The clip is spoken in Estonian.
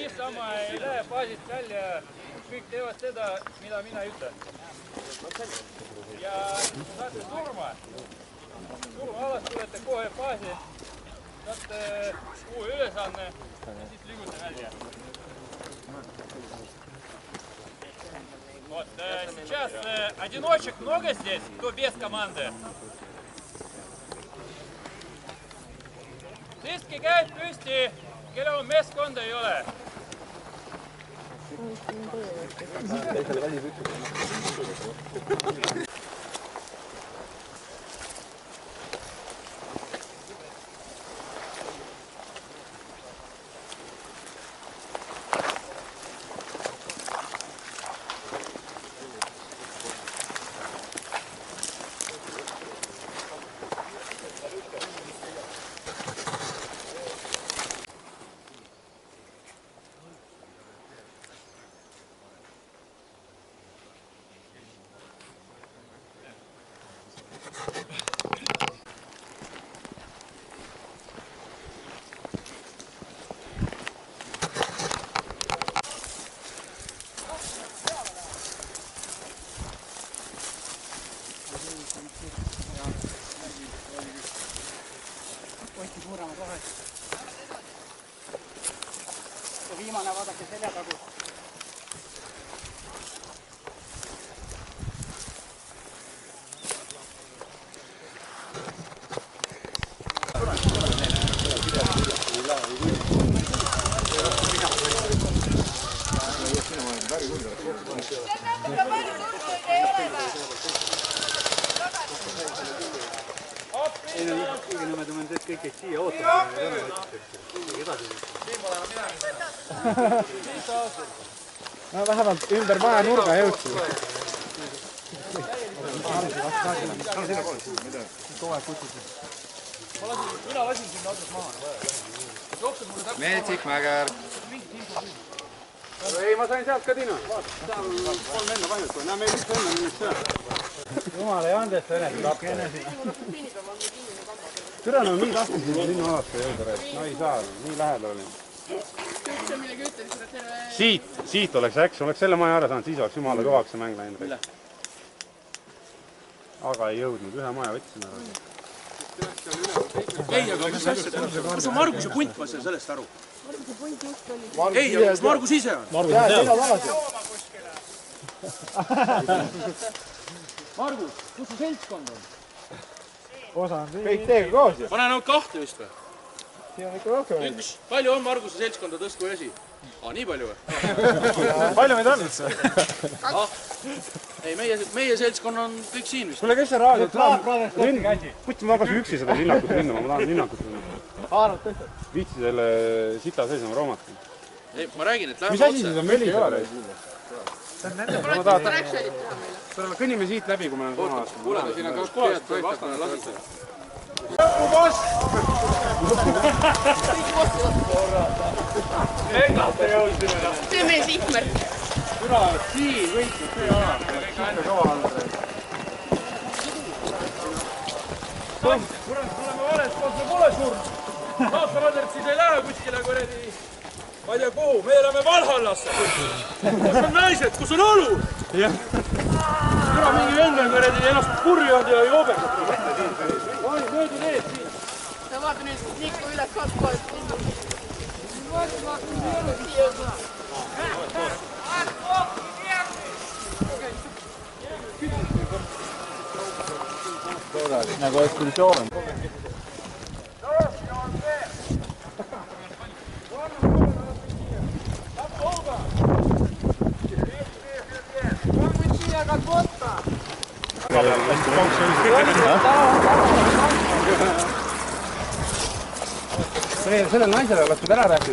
niisama ei lähe baasist välja, kõik teevad seda, mida mina ütlen. Ja saate surma-alas tulete kohe baasi, saate uue ülesanne ja siis liigute välja. Вот, сейчас одиночек много здесь, кто без команды. Tõstke käed püsti, kellel on meeskonda ei ole. Võtki suuremad vahed. Ja viimane vaadake selja tagu. Ei no kõige nõmedam on see, et kõik siia ootavad. No vähemalt ümber maja nurga jõudsi. Mina lasin sinna otsas maha. Metsik Mäger. Ei, ma sain sealt ka Tiina. Vaata, seal on 3 venna paljud. Näe, meil üks venna on nüüd seal. Jumal ei andest venest lappi enesid. Türa on nii tahtnud sinna alasse jõuda, et no ei saa, nii lähedal olin. Siit oleks äks, oleks selle maja ära saanud, siis oleks jumala kõvaks see mäng läinud. Aga ei jõudnud, ühe maja võtsin ära. Ei, aga mis asja, kus on Marguse punt, ma saan sellest aru? Ei, aga kus Margus ise on? Margus, kus su seltskond on? Kõik teiega koos ju? Ma näen ainult 2 vist või? Siin on ikka rohkem. 1. Palju on Marguse seltskonda, tõstku esi? Nii palju või? Palju meid on üldse? Ei, meie seltskond on kõik siin vist. Kuule, kes see raadiot läheb? Võtsin tagasi üksi seda linnakut minna, ma tahan linnakut minna. Viitsi selle sita sees on raamat. Ei, ma räägin, et läheme Mis asi siis on meli ei ole? Kõnnime siit läbi, kui me olen sama aastal. Kuule, siin on 2 kohast, vastane lasite. See on meie sihtmärk. Türa, siin võitlus see ala. Siit on kõva alla. Kurat, tuleme valest, kus me pole surnud. Saatavadert siis ei lähe kuskile kuradi. Ma ei tea kuhu, me elame Valhallasse. Kus on naised, kus on olud? Türa mingi vend on kuradi ennast purjad ja jooberdab. Möödu need siin. Sa vaata nüüd liiku üles 2 kohast. Nagu ekskursioon. Sellele naisele oleks nüüd ära rääkida.